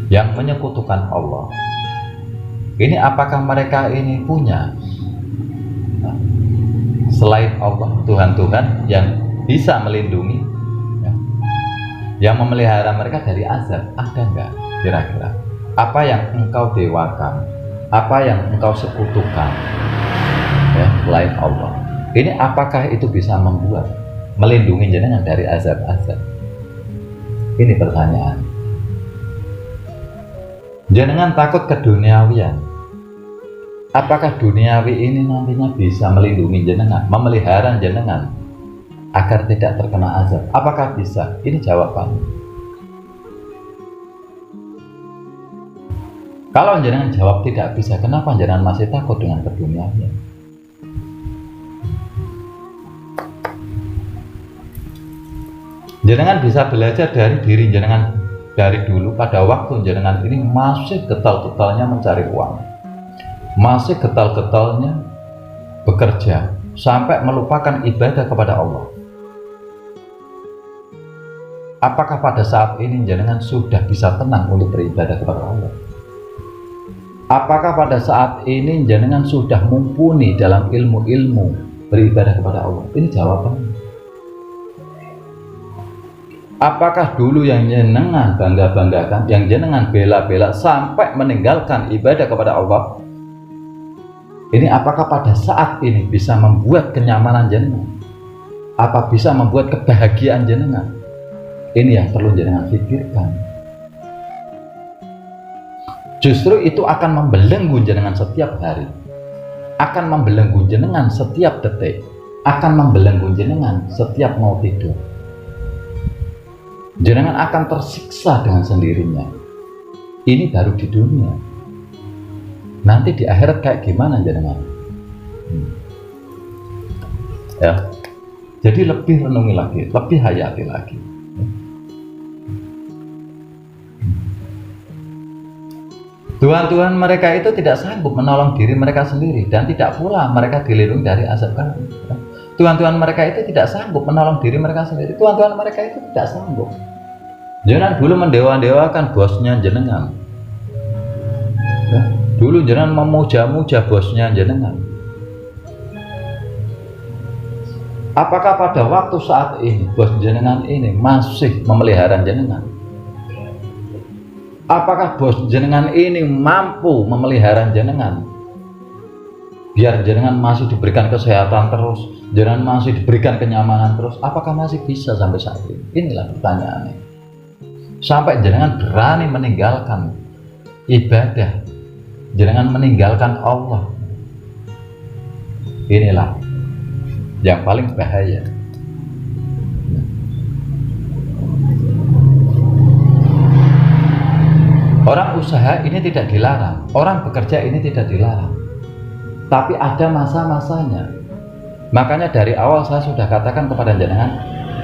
yang menyekutukan Allah. Ini apakah mereka ini punya selain Allah Tuhan-Tuhan yang bisa melindungi, yang memelihara mereka dari azab? Ada enggak kira-kira? Apa yang engkau dewakan, apa yang engkau sekutukan selain Allah, ini apakah itu bisa membuat melindungi jenengan dari azab-azab? Ini pertanyaan. Jenengan takut keduniawian. Apakah duniawi ini nantinya bisa melindungi jenengan, memelihara jenengan agar tidak terkena azab? Apakah bisa? Ini jawabannya. Kalau jenengan jawab tidak bisa, kenapa jenengan masih takut dengan keduniawian? Jenengan bisa belajar dari diri jenengan dari dulu. Pada waktu jenengan ini masih getol-getolnya mencari uang, masih getol-getolnya bekerja, sampai melupakan ibadah kepada Allah. Apakah pada saat ini jenengan sudah bisa tenang untuk beribadah kepada Allah? Apakah pada saat ini jenengan sudah mumpuni dalam ilmu-ilmu beribadah kepada Allah? Ini jawabannya. Apakah dulu yang jenengan bangga-banggakan, yang jenengan bela-bela sampai meninggalkan ibadah kepada Allah, ini apakah pada saat ini bisa membuat kenyamanan jenengan? Apa bisa membuat kebahagiaan jenengan? Ini yang perlu jenengan pikirkan. Justru itu akan membelenggu jenengan setiap hari, akan membelenggu jenengan setiap detik, akan membelenggu jenengan setiap mau tidur. Jenengan akan tersiksa dengan sendirinya. Ini baru di dunia. Nanti di akhirat kayak gimana jenengan? Ya. Jadi lebih renungi lagi, lebih hayati lagi. Tuhan-Tuhan mereka itu tidak sanggup menolong diri mereka sendiri, dan tidak pula mereka dilindungi dari azab kabur. Tuhan-Tuhan mereka itu tidak sanggup menolong diri mereka sendiri. Tuhan-Tuhan mereka itu tidak sanggup. Jenengan dulu mendewa-dewakan bosnya jenengan. Dulu jenengan memuja-muja bosnya jenengan. Apakah pada waktu saat ini bos jenengan ini masih memelihara jenengan? Apakah bos jenengan ini mampu memelihara jenengan? Biar jenengan masih diberikan kesehatan terus, jenengan masih diberikan kenyamanan terus. Apakah masih bisa sampai saat ini? Inilah pertanyaannya. Sampai jenengan berani meninggalkan ibadah, jenengan meninggalkan Allah. Inilah yang paling bahaya. Orang usaha ini tidak dilarang, orang bekerja ini tidak dilarang, tapi ada masa-masanya. Makanya dari awal saya sudah katakan kepada jenengan,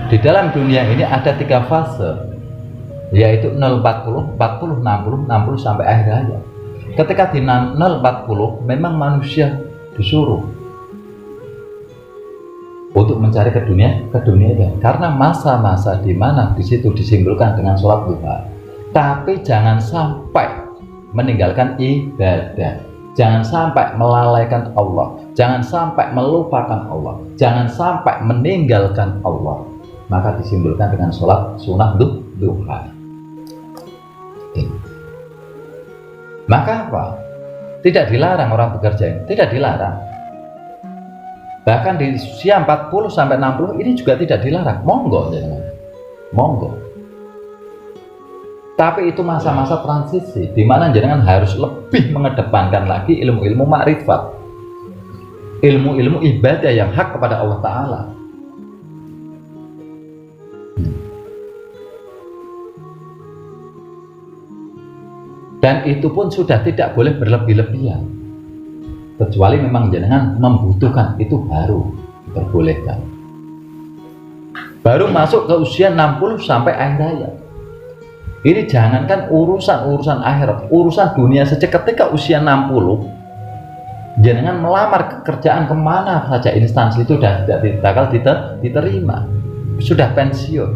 di dalam dunia ini ada 3 fase, yaitu 0-40, 40, 60, 60 sampai akhir hayat. Ketika di 0-40 memang manusia disuruh untuk mencari ke dunia karena masa-masa di mana di situ disimpulkan dengan sholat duha. Tapi jangan sampai meninggalkan ibadah, jangan sampai melalaikan Allah, jangan sampai melupakan Allah, jangan sampai meninggalkan Allah. Maka disimpulkan dengan sholat sunnah duha. Maka apa? Tidak dilarang orang bekerja ini, tidak dilarang. Bahkan di usia 40 sampai 60 ini juga tidak dilarang. Monggo jangan. Monggo. Tapi itu masa-masa transisi di mana jenengan harus lebih mengedepankan lagi ilmu-ilmu makrifat, ilmu-ilmu ibadah yang hak kepada Allah Ta'ala. Dan itu pun sudah tidak boleh berlebih-lebihan, kecuali memang jenengan membutuhkan, itu baru diperbolehkan. Baru masuk ke usia 60 sampai akhir hayat. Ini jangankan urusan akhirat, urusan dunia saja. Ketika usia 60 jenengan melamar pekerjaan kemana saja, instansi itu sudah tidak bakal diterima, sudah pensiun.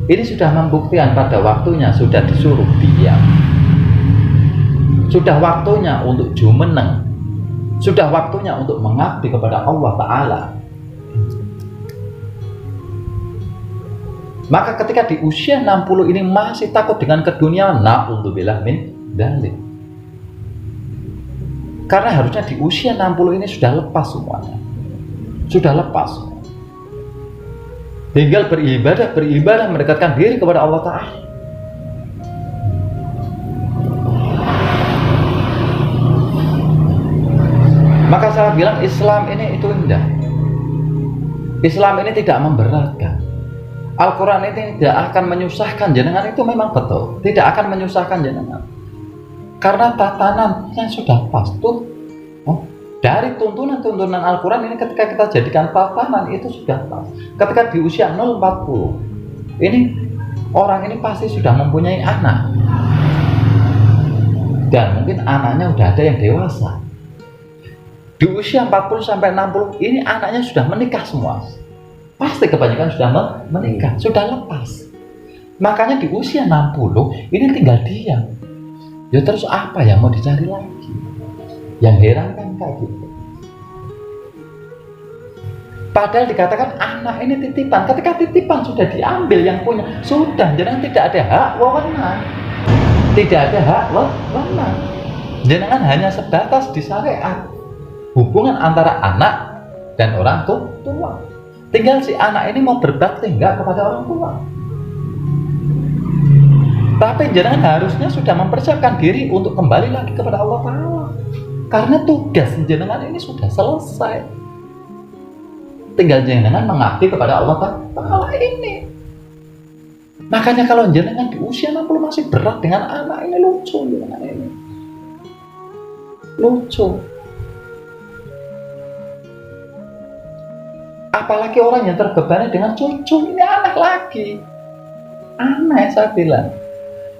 Ini sudah membuktikan pada waktunya sudah disuruh diam. Sudah waktunya untuk jumeneng. Sudah waktunya untuk mengabdi kepada Allah Ta'ala. Maka ketika di usia 60 ini masih takut dengan keduniaan, na'udzubillah min dzalik. Karena harusnya di usia 60 ini sudah lepas semuanya. Sudah lepas. Tinggal beribadah mendekatkan diri kepada Allah Ta'ala. Maka saya bilang Islam ini itu indah. Islam ini tidak memberatkan. Al-Quran ini tidak akan menyusahkan jenengan, itu memang betul. Tidak akan menyusahkan jenengan. Karena tatanannya sudah pas tuh. Dari tuntunan-tuntunan Al-Quran ini ketika kita jadikan tatanan itu sudah pas. Ketika di usia 0-40, ini orang ini pasti sudah mempunyai anak. Dan mungkin anaknya udah ada yang dewasa. Di usia 40-60 ini anaknya sudah menikah semua. Pasti kebanyakan sudah menikah, sudah lepas. Makanya di usia 60 ini tinggal diam. Ya terus apa yang mau dicari lagi? Yang heran kan kayak gitu. Padahal dikatakan anak ini titipan. Ketika titipan sudah diambil yang punya, sudah, jangan tidak ada hak wewenang. Tidak ada hak wewenang. Jangan hanya sebatas di syariat. Hubungan antara anak dan orang tua. Tinggal si anak ini mau berbakti enggak kepada orang tua. Tapi jangan harusnya sudah mempersiapkan diri untuk kembali lagi kepada Allah Ta'ala. Karena tugas jenengan ini sudah selesai. Tinggal jenengan mengabdi kepada Allah Ta'ala ini. Makanya kalau jenengan di usia 60 masih berat dengan anak ini, lucu jenengan ini. Lucu. Apalagi orang yang terbebani dengan cucu, ini anak lagi. Aneh saya bilang.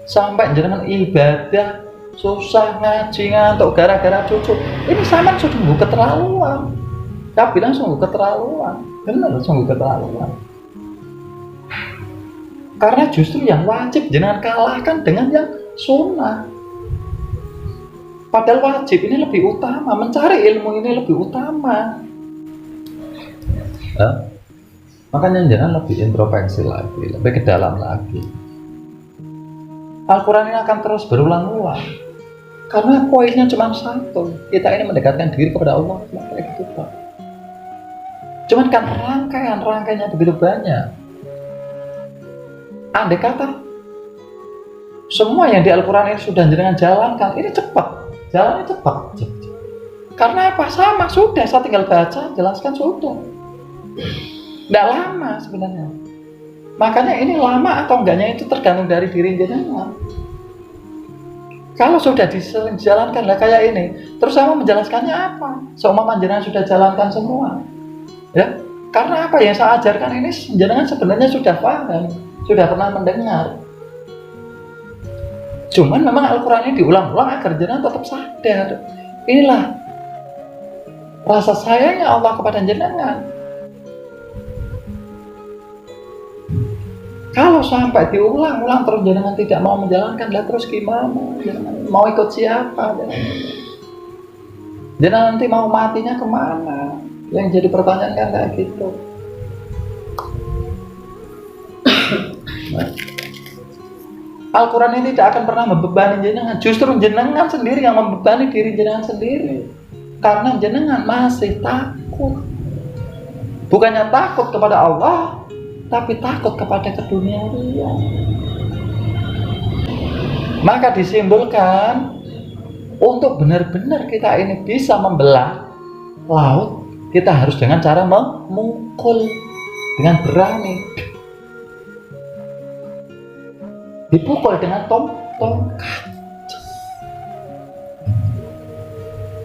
Sampai jenengan ibadah susah, ngaji ngantuk gara-gara cucu. Ini sama sungguh keterlaluan. Saya bilang sungguh keterlaluan. Benar, sungguh keterlaluan. Karena justru yang wajib jenengan kalahkan dengan yang sunnah. Padahal wajib ini lebih utama, mencari ilmu ini lebih utama. Makanya jangan lebih introspeksi lagi, lebih ke dalam lagi. Al-Quran ini akan terus berulang-ulang. Karena poinnya cuma satu, kita ini mendekatkan diri kepada Allah. Kayak gitu Pak. Cuman kan rangkaiannya begitu banyak. Andai kata semua yang di Al-Quran ini sudah jenengan jalankan, ini cepat, jalannya cepat. Karena apa? Sama, sudah, saya tinggal baca, jelaskan, sudah. Tidak lama sebenarnya. Makanya ini lama atau enggaknya itu tergantung dari diri jenengan. Kalau sudah dijalankan lah kayak ini, terus sama menjelaskannya apa? Seumpama jenengan sudah jalankan semua, ya. Karena apa yang saya ajarkan ini jenengan sebenarnya sudah paham, sudah pernah mendengar. Cuman memang Al-Quran ini diulang-ulang agar jenengan tetap sadar. Inilah rasa sayangnya Allah kepada jenengan. Kalau sampai diulang-ulang terus jenengan tidak mau menjalankan, lah terus gimana? Jenengan mau ikut siapa? Jenengan nanti mau matinya kemana? Yang jadi pertanyaan kan kayak gitu. Al-Quran ini tidak akan pernah membebani jenengan. Justru jenengan sendiri yang membebani diri jenengan sendiri. Karena jenengan masih takut. Bukannya takut kepada Allah, tapi takut kepada keduniaan. Maka disimpulkan, untuk benar-benar kita ini bisa membelah laut, kita harus dengan cara memukul dengan berani. Dipukul dengan tongkat.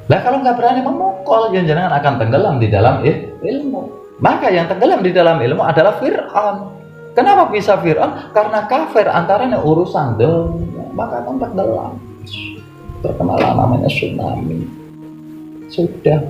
Lah kalau nggak berani memukul, jangan akan tenggelam di dalam ilmu. Maka yang tenggelam di dalam ilmu adalah Fir'aun. Kenapa bisa Fir'aun? Karena kafir antaranya urusan dunia. Maka akan tenggelam. Terkenal namanya tsunami. Sudah.